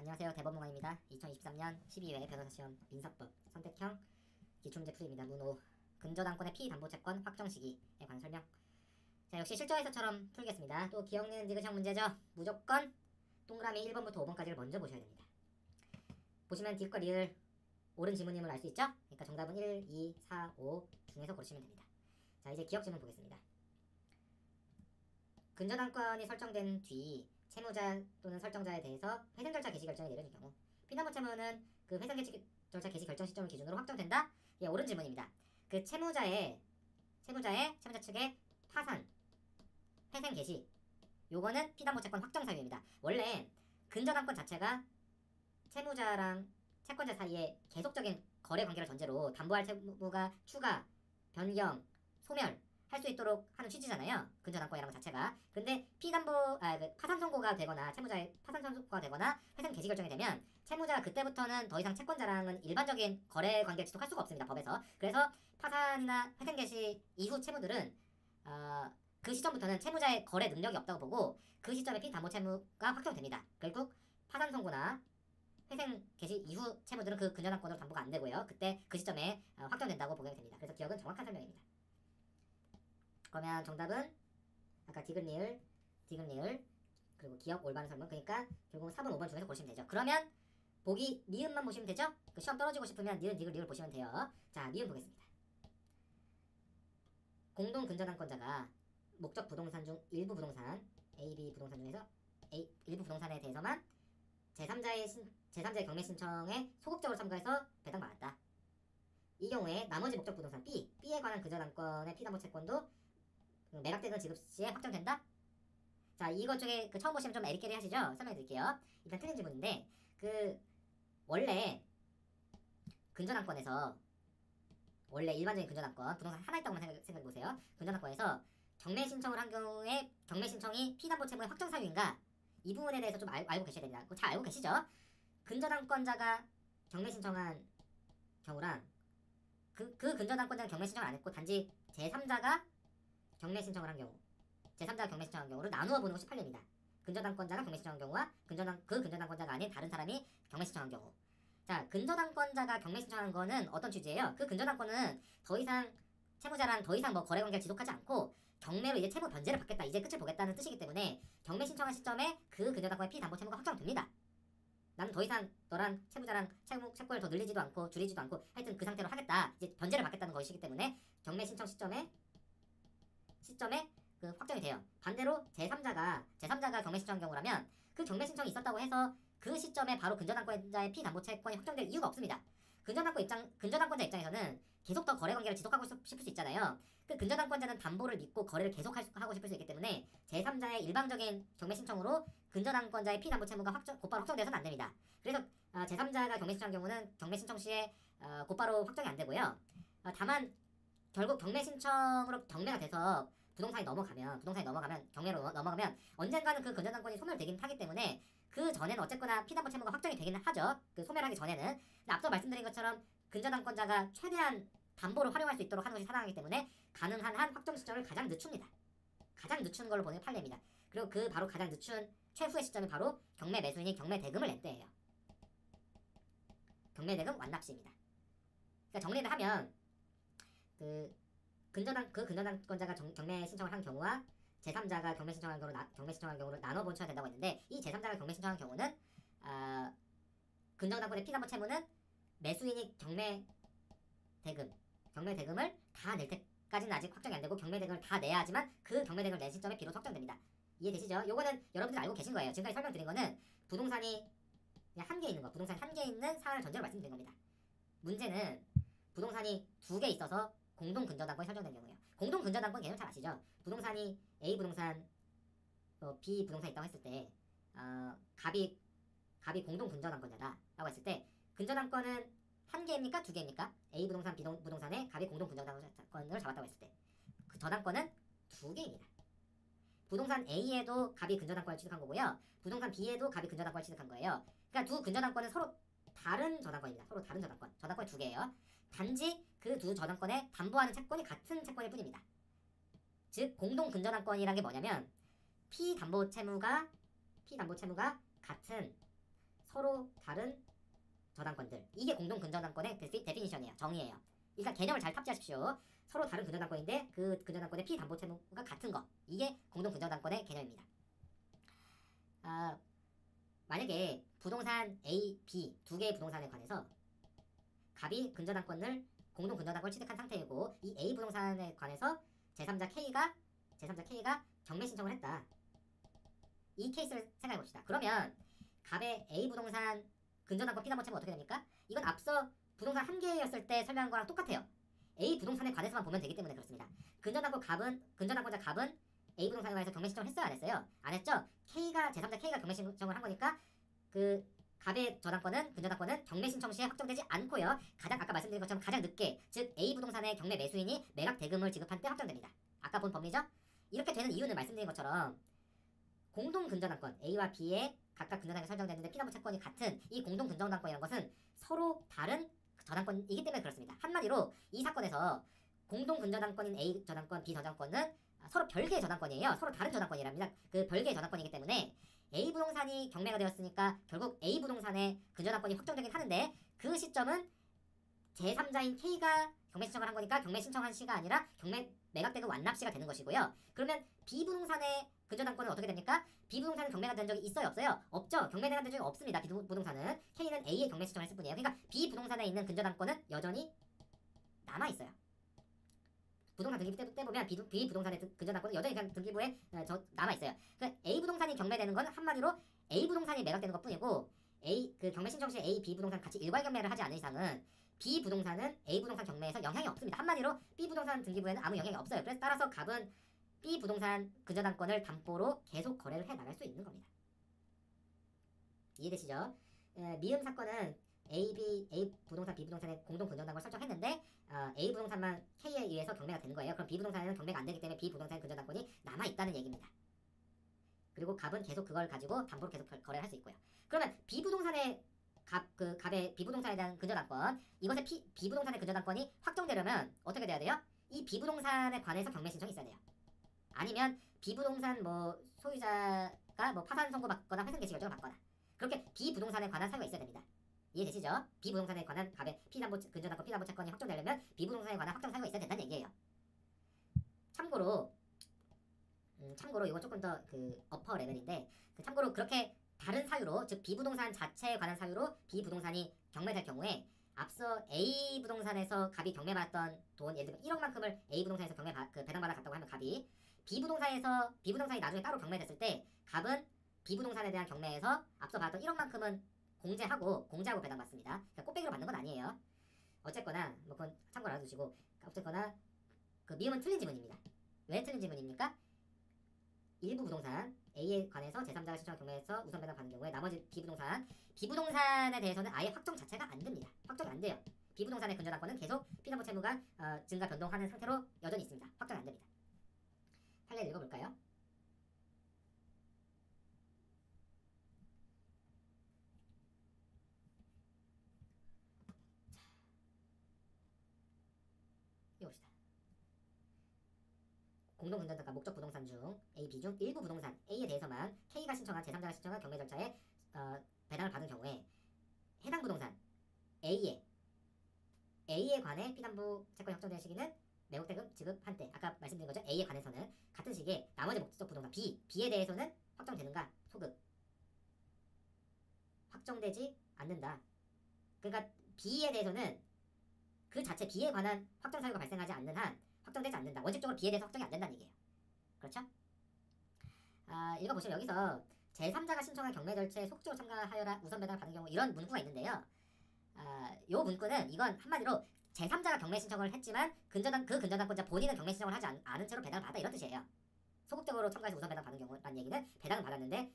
안녕하세요. 대법문관입니다. 2023년 12회 변호사시험 민사법 선택형 기출문제 풀이입니다. 문호 근저당권의 피담보채권 확정 시기에 관한 설명. 자, 역시 실전에서처럼 풀겠습니다. 또 기억니은 디귿형 문제죠. 무조건 동그라미 1번부터 5번까지를 먼저 보셔야 됩니다. 보시면 디귿과 리을 옳은 지문임을 알 수 있죠? 그러니까 정답은 1, 2, 4, 5 중에서 고르시면 됩니다. 자, 이제 기억 지문 보겠습니다. 근저당권이 설정된 뒤 채무자 또는 설정자에 대해서 회생 절차 개시 결정이 내려진 경우 피담보 채무는 그 회생 절차 개시 결정 시점을 기준으로 확정된다? 예, 옳은 질문입니다. 그 채무자 측의 파산, 회생 개시 요거는 피담보 채권 확정 사유입니다. 원래 근저당권 자체가 채무자랑 채권자 사이에 계속적인 거래 관계를 전제로 담보할 채무가 추가, 변경, 소멸 할 수 있도록 하는 취지잖아요. 근저당권이라는 것 자체가. 근데 파산 선고가 되거나 채무자의 파산 선고가 되거나 회생 개시 결정이 되면 채무자가 그때부터는 더 이상 채권자랑은 일반적인 거래 관계를 지속할 수가 없습니다. 법에서. 그래서 파산이나 회생 개시 이후 채무들은 그 시점부터는 채무자의 거래 능력이 없다고 보고 그 시점에 피담보 채무가 확정됩니다. 결국 파산 선고나 회생 개시 이후 채무들은 그 근저당권으로 담보가 안 되고요. 그때 그 시점에 확정된다고 보게 됩니다. 그래서 기억은 정확한 설명입니다. 그러면 정답은 아까 디귿 리을 그리고 기억 올바른 설문. 그러니까 결국은 4번 5번 중에서 고르시면 되죠. 그러면 보기 미음만 보시면 되죠. 그 시험 떨어지고 싶으면 니은 디귿 리을 보시면 돼요. 자, 미음 보겠습니다. 공동 근저당권자가 목적 부동산 중 일부 부동산 A, B 부동산 중에서 일부 부동산에 대해서만 제3자의 경매 신청에 소극적으로 참가해서 배당받았다. 이 경우에 나머지 목적 부동산 B에 관한 근저당권의 피담보 채권도 매각되는 지급 시에 확정된다? 자, 이것 중에 처음 보시면 좀 에리케리 하시죠? 설명해 드릴게요. 일단 틀린 지문인데, 원래 근저당권에서, 원래 일반적인 근저당권, 부동산 하나 있다고만 생각해 보세요. 근저당권에서 경매 신청을 한 경우에 경매 신청이 피담보 채무의 확정 사유인가? 이 부분에 대해서 좀 알고 계셔야 됩니다. 잘 알고 계시죠? 근저당권자가 경매 신청한 경우랑 그 근저당권자는 경매 신청을 안 했고 단지 제3자가 경매 신청을 한 경우, 제3자가 경매 신청한 경우를 나누어 보는 것이 판례입니다. 근저당권자가 경매 신청한 경우와 근저당권자가 아닌 다른 사람이 경매 신청한 경우. 자, 근저당권자가 경매 신청한 거는 어떤 취지예요? 그 근저당권은 더 이상 채무자랑 더 이상 거래 관계를 지속하지 않고 경매로 이제 채무 변제를 받겠다, 이제 끝을 보겠다는 뜻이기 때문에 경매 신청한 시점에 그 근저당권의 피담보 채무가 확정됩니다. 나는 더 이상 너랑 채무자랑 채권을 더 늘리지도 않고 줄이지도 않고 하여튼 그 상태로 하겠다, 이제 변제를 받겠다는 것이기 때문에 경매 신청 시점에 확정이 돼요. 반대로 제3자가 경매 신청한 경우라면 그 경매 신청이 있었다고 해서 그 시점에 바로 근저당권자의 피담보채권이 확정될 이유가 없습니다. 근저당권자 입장에서는 계속 더 거래 관계를 지속하고 싶을 수 있잖아요. 그 근저당권자는 담보를 믿고 거래를 계속하고 싶을 수 있기 때문에 제3자의 일방적인 경매 신청으로 근저당권자의 피담보채무가 곧바로 확정돼서는 안 됩니다. 그래서 제3자가 경매 신청한 경우는 경매 신청 시에 곧바로 확정이 안 되고요. 다만 결국 경매 신청으로 경매가 돼서 부동산이 넘어가면 경매로 넘어가면 언젠가는 그 근저당권이 소멸되긴 하기 때문에 그 전에는 어쨌거나 피담보 채무가 확정이 되긴 하죠. 그 소멸하기 전에는. 근데 앞서 말씀드린 것처럼 근저당권자가 최대한 담보를 활용할 수 있도록 하는 것이 사랑하기 때문에 가능한 한 확정 시점을 가장 늦춥니다. 가장 늦춘 걸로 보는 게 판례입니다. 그리고 그 바로 가장 늦춘 최후의 시점이 바로 경매 매수인이 경매 대금을 낼 때예요. 경매 대금 완납 시입니다. 그러니까 정리를 하면 근저당권자가 경매 신청을 한 경우와 제3자가 경매 신청한 경우를 나눠 본쳐야 된다고 했는데, 이 제3자가 경매 신청한 경우는 근저당권의 피담보 채무는 매수인이 경매 대금을 다 낼 때까지는 아직 확정이 안 되고 경매 대금을 다 내야 하지만 그 경매 대금을 낸 시점에 비로소 확정됩니다. 이해되시죠? 요거는 여러분들 알고 계신 거예요. 지금까지 설명드린 거는 부동산이 그냥 한 개 있는 거, 부동산 한 개 있는 사안을 전제로 말씀드린 겁니다. 문제는 부동산이 두 개 있어서 공동 근저당권이 설정된 경우예요. 공동 근저당권 개념 잘 아시죠? 부동산이 A 부동산, B 부동산 있다고 했을 때 갑이 공동 근저당권자다라고 했을 때 근저당권은 한 개입니까? 두 개입니까? A 부동산, B 부동산에 갑이 공동 근저당권을 잡았다고 했을 때 그 저당권은 두 개입니다. 부동산 A에도 갑이 근저당권을 취득한 거고요. 부동산 B에도 갑이 근저당권을 취득한 거예요. 그러니까 두 근저당권은 서로 다른 저당권입니다. 서로 다른 저당권이 두 개예요. 단지 그 두 저당권에 담보하는 채권이 같은 채권일 뿐입니다. 즉 공동 근저당권이란 게 뭐냐면 피담보 채무가 같은 서로 다른 저당권들. 이게 공동 근저당권의 데피니션이에요. 정의예요. 일단 개념을 잘 탑재하십시오. 서로 다른 근저당권인데 그 근저당권의 피담보 채무가 같은 거. 이게 공동 근저당권의 개념입니다. 만약에 부동산 A, B 두 개의 부동산에 관해서 갑이 근저당권을 공동 근저당권을 취득한 상태이고 이 A 부동산에 관해서 제3자 K가 경매 신청을 했다. 이 케이스를 생각해 봅시다. 그러면 갑의 A 부동산 근저당권 피담보 채무 어떻게 됩니까? 이건 앞서 부동산 한 개였을 때 설명한 거랑 똑같아요. A 부동산에 관해서만 보면 되기 때문에 그렇습니다. 근저당권자 갑은 A 부동산에 관해서 경매 신청을 했어요, 안 했어요? 안 했죠? 제3자 K가 경매 신청을 한 거니까 그 갑의 근저당권은 경매 신청 시에 확정되지 않고요. 아까 말씀드린 것처럼 가장 늦게, 즉 A 부동산의 경매 매수인이 매각 대금을 지급한 때 확정됩니다. 아까 본 법리죠? 이렇게 되는 이유는 말씀드린 것처럼 공동 근저당권 A와 B의 각각 근저당이 설정되는데 피담보 채권이 같은 이 공동 근저당권이라는 것은 서로 다른 저당권이기 때문에 그렇습니다. 한마디로 이 사건에서 공동 근저당권인 A 저당권, B 저당권은 서로 별개의 저당권이에요. 서로 다른 저당권이랍니다. 그 별개의 저당권이기 때문에 A 부동산이 경매가 되었으니까 결국 A 부동산의 근저당권이 확정되긴 하는데 그 시점은 제3자인 K가 경매 신청을 한 거니까 경매 신청한 시가 아니라 경매 매각대금 완납 시가 되는 것이고요. 그러면 B 부동산의 근저당권은 어떻게 됩니까? B 부동산은 경매가 된 적이 있어요, 없어요? 없죠. 경매가 된 적이 없습니다. B 부동산은 K는 A의 경매 신청을 했을 뿐이에요. 그러니까 B 부동산에 있는 근저당권은 여전히 남아 있어요. 부동산 등기부 때 보면 B 부동산의 근저당권은 여전히 그냥 등기부에 남아 있어요. 그러니까 A 부동산이 경매되는 건 한마디로 A 부동산이 매각되는 것뿐이고 그 경매 신청 시에 A, B 부동산 같이 일괄 경매를 하지 않은 이상은 B 부동산은 A 부동산 경매에서 영향이 없습니다. 한마디로 B 부동산 등기부에는 아무 영향이 없어요. 그래서 따라서 갑은 B 부동산 근저당권을 담보로 계속 거래를 해 나갈 수 있는 겁니다. 이해되시죠? 미음 사건은 A 부동산, B 부동산의 공동 근저당권을 설정했는데 A 부동산만 K에 의해서 경매가 되는 거예요. 그럼 B 부동산에는 경매가 안 되기 때문에 B 부동산의 근저당권이 남아 있다는 얘기입니다. 그리고 갑은 계속 그걸 가지고 담보로 계속 거래를 할 수 있고요. 그러면 B 부동산의 갑의 B 부동산에 대한 근저당권, 이것의 B 부동산의 근저당권이 확정되려면 어떻게 돼야 돼요? 이 B 부동산에 관해서 경매 신청이 있어야 돼요. 아니면 B 부동산 소유자가 파산 선고 받거나 회생 개시 결정을 받거나 그렇게 B 부동산에 관한 사유가 있어야 됩니다. 이해되시죠? B 부동산에 관한 갑의 근저당권 피담보 채권이 확정되려면 B 부동산에 관한 확정 사유가 있어야 된다는 얘기예요. 참고로 이거 조금 더 어퍼 레벨인데 참고로 그렇게 다른 사유로, 즉 B 부동산 자체에 관한 사유로 B 부동산이 경매될 경우에 앞서 A 부동산에서 갑이 경매받았던 돈, 예를 들면 1억만큼을 A 부동산에서 배당받아 갔다고 하면 갑이 B 부동산이 나중에 따로 경매됐을 때 갑은 B 부동산에 대한 경매에서 앞서 받았던 1억만큼은 공제하고 배당받습니다. 그러니까 꽃배기로 받는 건 아니에요. 어쨌거나 그건 참고로 알아두시고, 어쨌거나 미음은 틀린 지문입니다. 왜 틀린 지문입니까? 일부 부동산 A에 관해서 제3자가 신청한 경매에서 우선 배당 받는 경우에 나머지 B 부동산에 대해서는 아예 확정 자체가 안 됩니다. 확정이 안 돼요. B 부동산의 근저당권은 계속 피담보 채무가 증가 변동하는 상태로 여전히 있습니다. 확정이 안 됩니다. 판례 읽어볼까요? 읽어봅시다. 공동근저당권 목적 부동산 중 A, B 중 일부 부동산 A에 대해서만 K가 신청한 제3자가 신청한 경매 절차에 배당을 받은 경우에 해당 부동산 A에 관해 피담보 채권이 확정된 시기는 매각대금 지급한 때, 아까 말씀드린 거죠. A에 관해서는 같은 시기에 나머지 목적 부동산 B에 대해서는 확정되는가? 소급 확정되지 않는다. 그러니까 B에 대해서는 그 자체 B에 관한 확정 사유가 발생하지 않는 한 확정되지 않는다. 원칙적으로 B에 대해서 확정이 안 된다는 얘기예요. 그렇죠? 읽어보시면 여기서 제3자가 신청한 경매 절차에 속지로 참가하여라 우선 배당을 받은 경우 이런 문구가 있는데요. 요 문구는 이건 한마디로 제3자가 경매 신청을 했지만 근저당권자 본인은 경매 신청을 하지 않은 채로 배당을 받아, 이런 뜻이에요. 소극적으로 참가해서 우선 배당 받은 경우라는 얘기는 배당을 받았는데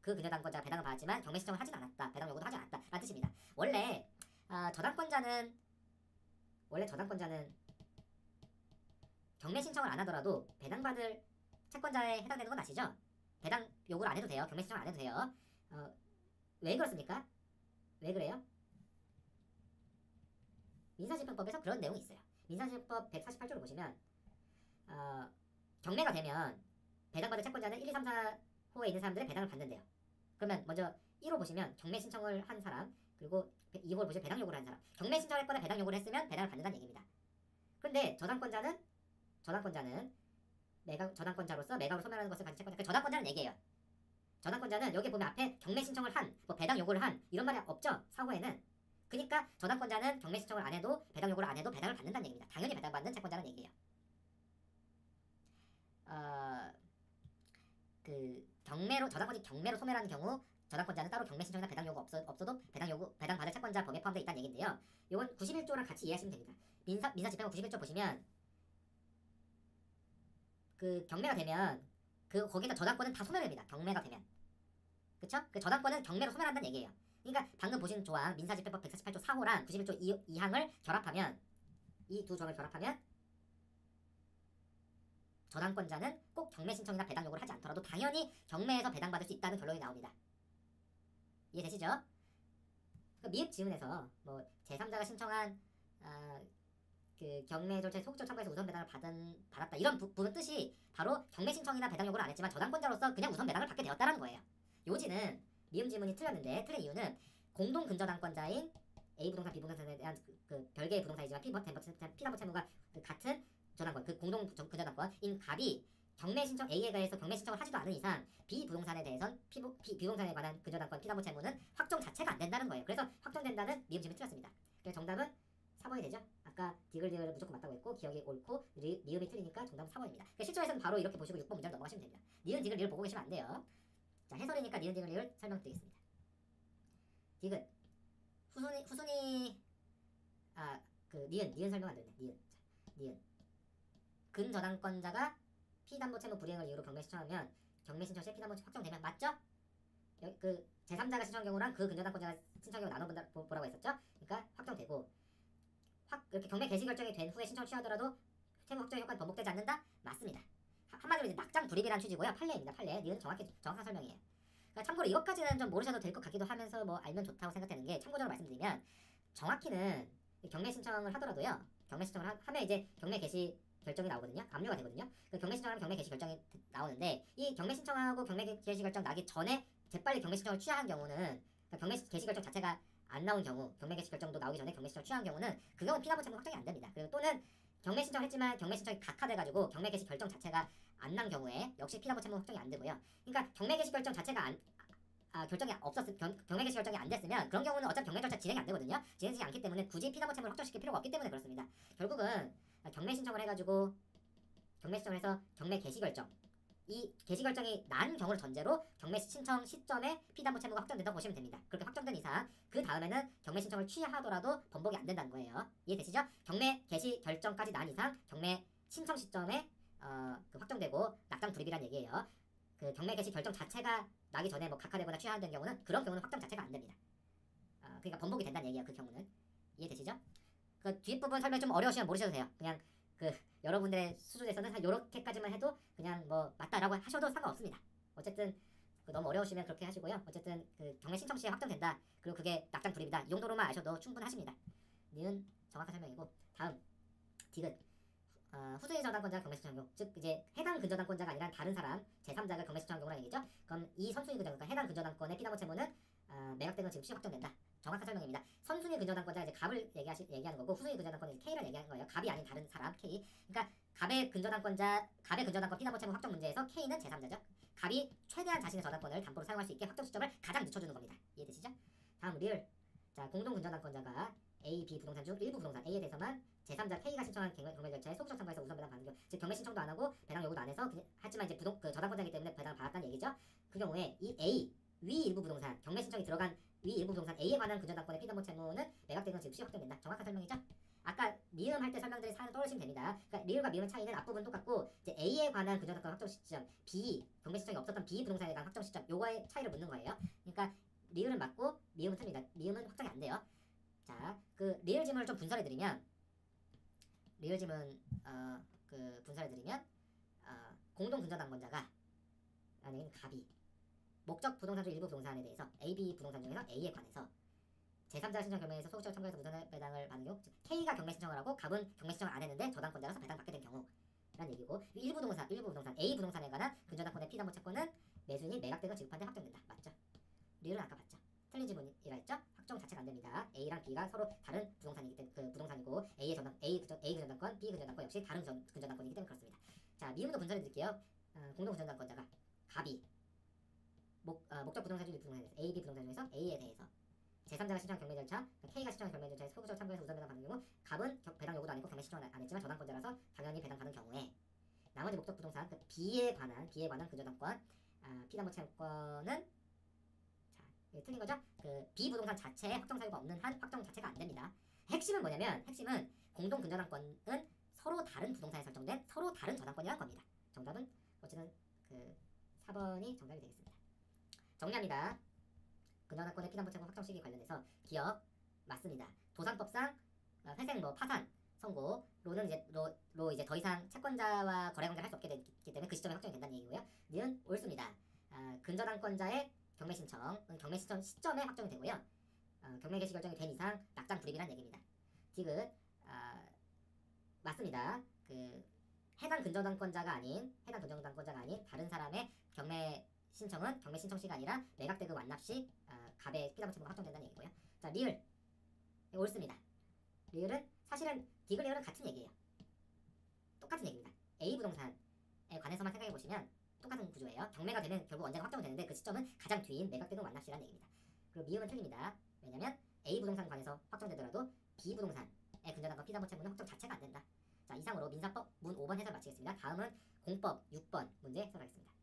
그 근저당권자가 배당을 받았지만 경매 신청을 하진 않았다. 배당 요구도 하지 않았다 라는 뜻입니다. 원래 저당권자는 경매 신청을 안 하더라도 배당받을 채권자에 해당되는 건 아시죠? 배당 요구를 안 해도 돼요. 경매 신청을 안 해도 돼요. 왜 그렇습니까? 왜 그래요? 민사집행법에서 그런 내용이 있어요. 민사집행법 148조를 보시면 경매가 되면 배당받을 채권자는 1, 2, 3, 4호에 있는 사람들의 배당을 받는데요. 그러면 먼저 1호 보시면 경매 신청을 한 사람, 그리고 2호를 보시면 배당 요구를 한 사람. 경매 신청을 했거나 배당 요구를 했으면 배당을 받는다는 얘기입니다. 그런데 저당권자는 저당권자로서 매각으로 소멸하는 것을 가진 채권자. 그 저당권자는 얘기예요. 저당권자는 여기 보면 앞에 경매 신청을 한, 뭐 배당 요구를 한 이런 말이 없죠. 사고에는. 그러니까 저당권자는 경매 신청을 안 해도 배당 요구를 안 해도 배당을 받는다는 얘기입니다. 당연히 배당받는 채권자라는 얘기예요. 저당권이 경매로 소멸하는 경우 저당권자는 따로 경매 신청이나 배당 요구 없어도 배당 받을 채권자 범위에 포함되어 있다는 얘기인데요. 이건 91조랑 같이 이해하시면 됩니다. 민사집행법 91조 보시면 그 경매가 되면 거기다 저당권은 다 소멸됩니다. 경매가 되면. 그쵸? 그 저당권은 경매로 소멸한다는 얘기예요. 그러니까 방금 보신 조항 민사집행법 148조 4호랑 91조 2항을 결합하면 이 두 조항을 결합하면 저당권자는 꼭 경매 신청이나 배당 요구를 하지 않더라도 당연히 경매에서 배당받을 수 있다는 결론이 나옵니다. 이해되시죠? 그 미흡 지문에서 뭐 제3자가 신청한 그 경매 절차에 소극적 참가해서 우선 배당을 받았다 이런 부분 뜻이 바로 경매 신청이나 배당 요구를 안 했지만 저당권자로서 그냥 우선 배당을 받게 되었다라는 거예요. 요지는 미음 지문이 틀렸는데 틀린 이유는 공동 근저당권자인 A 부동산, B 부동산에 대한 그 별개의 부동산이지만 피담보 채무가 그 같은 저당권, 그 공동 근저당권인 갑이 경매 신청 A에 대해서 경매 신청을 하지도 않은 이상 B 부동산에 대해선 B부동산에 관한 근저당권 피담보 채무는 확정 자체가 안 된다는 거예요. 그래서 확정된다는 미음 지문이 틀렸습니다. 그래서 정답은 4번이 되죠. 아까 디글디글 무조건 맞다고 했고 기억이 옳고 미음이 틀리니까 정답은 4번입니다. 그러니까 실전에서는 바로 이렇게 보시고 6번 문제를 넘어가시면 됩니다. 니은 디글 리을 보고 계시면 안 돼요. 자, 해설이니까 니은 디글 리을 설명드리겠습니다. 디귿 후순위 니은 설명 안 되네. 니은 근저당권자가 피담보 채무 불이행을 이유로 경매 신청하면 경매 신청 시 피담보 확정되면 맞죠? 그 제3자가 신청한 경우랑 그 근저당권자가 신청 경우 나눠보라고 했었죠? 그러니까 확정되고 이렇게 경매 개시 결정이 된 후에 신청을 취하더라도 채무 확정의 효과는 번복되지 않는다? 맞습니다. 한마디로 이제 낙장 불입이라는 취지고요. 판례입니다. 판례. 니은 정확한 설명이에요. 그러니까 참고로 이것까지는 좀 모르셔도 될 것 같기도 하면서 뭐 알면 좋다고 생각되는 게 참고적으로 말씀드리면 정확히는 경매 신청을 하더라도요. 경매 신청을 하면 이제 경매 개시 결정이 나오거든요. 압류가 되거든요. 그 경매 신청하면 경매 개시 결정이 나오는데 이 경매 신청하고 경매 개시 결정 나기 전에 재빨리 경매 신청을 취하한 경우는 그러니까 경매 개시 결정 자체가 안 나온 경우 경매 개시 결정도 나오기 전에 경매 신청을 취한 경우는 그 경우는 피담보 채무 확정이 안 됩니다. 그리고 또는 경매 신청을 했지만 경매 신청이 각하돼가지고 경매 개시 결정 자체가 안 난 경우에 역시 피담보 채무 확정이 안 되고요. 그러니까 경매 개시 결정 자체가 경매 개시 결정이 안 됐으면 그런 경우는 어차피 경매 절차 진행이 안 되거든요. 진행되지 않기 때문에 굳이 피담보 채무를 확정시킬 필요가 없기 때문에 그렇습니다. 결국은 경매 신청을 해가지고 경매 신청을 해서 경매 개시 결정 이 개시 결정이 난 경우를 전제로 경매 신청 시점에 피담보 채무가 확정된다고 보시면 됩니다. 그렇게 확정된 이상 그 다음에는 경매 신청을 취하더라도 번복이 안 된다는 거예요. 이해되시죠? 경매 개시 결정까지 난 이상 경매 신청 시점에 그 확정되고 낙장 불입이란 얘기예요. 그 경매 개시 결정 자체가 나기 전에 뭐 각하되거나 취하된 경우는 그런 경우는 확정 자체가 안 됩니다. 그러니까 번복이 된다는 얘기예요. 그 경우는 이해되시죠? 그 뒷부분 설명 좀 어려우시면 모르셔도 돼요. 그냥 그 여러분들의 수준에서는 한 요렇게까지만 해도 그냥 뭐 맞다라고 하셔도 상관없습니다. 어쨌든 너무 어려우시면 그렇게 하시고요. 어쨌든 그 경매 신청 시에 확정된다. 그리고 그게 낙장 불입이다. 이 정도로만 아셔도 충분하십니다. 니은 정확한 설명이고 다음 디귿 후순위 저당권자가 경매 신청 경우 즉 이제 해당 근저당권자가 아니라 다른 사람 제3자가 경매 신청 경우라는 얘기죠. 그럼 이 선순위 근저당권 해당 근저당권의 피담보 채무는 매각된 건 즉시 확정된다. 정확한 설명입니다. 선순위 근저당권자 이제 갑을 얘기하는 거고 후순위 근저당권은 K를 얘기하는 거예요. 갑이 아닌 다른 사람 K. 그러니까 갑의 근저당권 피담보 채무 확정 문제에서 K는 제3자죠. 갑이 최대한 자신의 저당권을 담보로 사용할 수 있게 확정 시점을 가장 늦춰주는 겁니다. 이해되시죠? 다음 리을. 자 공동 근저당권자가 A, B 부동산 중 일부 부동산 A에 대해서만 제3자 K가 신청한 경매 절차에 소극적 참가해서 우선 배당 받는 경우 즉 경매 신청도 안 하고 배당 요구도 안 해서 하지만 이제 저당권자이기 때문에 배당을 받았다는 얘기죠. 그 경우에 이 A 위 일부 부동산 경매 신청이 들어간 위 일부 부동산 A에 관한 근저당권의 피담보 채무는 매각된 건 즉시 확정된다. 정확한 설명이죠? 아까 미음 할 때 설명드린 사안을 떠올리시면 됩니다. 그러니까 리을과 미음의 차이는 앞부분 똑같고 이제 A에 관한 근저당권 확정 시점, B 경매 신청이 없었던 B 부동산에 관한 확정 시점 요거의 차이를 묻는 거예요. 그러니까 리을은 맞고 미음은 틀립니다. 미음은 확정이 안 돼요. 자, 그 리을 지문을 좀 분석해드리면 공동 근저당권자가 아니 갑이 목적 부동산 중 일부 부동산에 대해서 A, B 부동산 중에서 A에 관해서 제3자 신청 경매에서 소극적 참가해서 우선 배당을 받는 경우 즉 K가 경매 신청을 하고 갑은 경매 신청을 안 했는데 저당권자로서 배당받게 된 경우라는 얘기고 일부 부동산 A 부동산에 관한 근저당권의 피담보 채권은 매수인이 매각된 걸 지급한 데 확정된다. 맞죠? 리을은 아까 봤죠. 틀린 지문이라 했죠. 확정 자체가 안 됩니다. A랑 B가 서로 다른 부동산이기 때문에 그 부동산이고 A 근저당권, B 근저당권 역시 다른 근저당권이기 때문에 그렇습니다. 자, 미음도 분석해 드릴게요. 공동 근저당권자가 갑이 목적 부동산 중 부동산에 대해서 A, B 부동산 중에서 A에 대해서 제3자가 신청한 경매 절차, K가 신청한 경매 절차에 소극적으로 참고해서 우선 배당 받는 경우 갑은 배당 요구도 안 했고 경매 신청은 안 했지만 저당권자라서 당연히 배당 받는 경우에 나머지 목적 부동산 그 B에 관한 근저당권 피담보 채권은 자 틀린 거죠? 그 B 부동산 자체에 확정 사유가 없는 한 확정 자체가 안 됩니다. 핵심은 뭐냐면 핵심은 공동 근저당권은 서로 다른 부동산에 설정된 서로 다른 저당권이라는 겁니다. 정답은 어쨌든 그 4번이 정답이 되겠습니다. 정리합니다. 근저당권의 피담보 채권 확정 시기 관련해서 기억 맞습니다. 도산법상 회생 파산 선고로는 이제 더 이상 채권자와 거래 관계를 할 수 없게 되기 때문에 그 시점에 확정이 된다는 얘기고요. 니은 옳습니다. 근저당권자의 경매 신청은 경매 신청 시점에 확정이 되고요. 경매 개시 결정이 된 이상 낙장 불입이라는 얘기입니다. 디귿 맞습니다. 그 해당 근저당권자가 아닌 다른 사람의 경매 신청은 경매 신청 시가 아니라 매각대금 완납 시 갑의 피담보 채무가 확정된다는 얘기고요. 자, 리을 옳습니다. 리을은 사실은 디귿 리을은 같은 얘기예요. 똑같은 얘기입니다. A 부동산에 관해서만 생각해 보시면 똑같은 구조예요. 경매가 되면 결국 언젠가 확정은 되는데 그 시점은 가장 뒤인 매각대금 완납 시라는 얘기입니다. 그리고 미음은 틀립니다. 왜냐면 A 부동산 관해서 확정되더라도 B 부동산의 근저당권 피담보 채무는 확정 자체가 안 된다. 자, 이상으로 민사법 문 5번 해설 마치겠습니다. 다음은 공법 6번 문제 해설하겠습니다.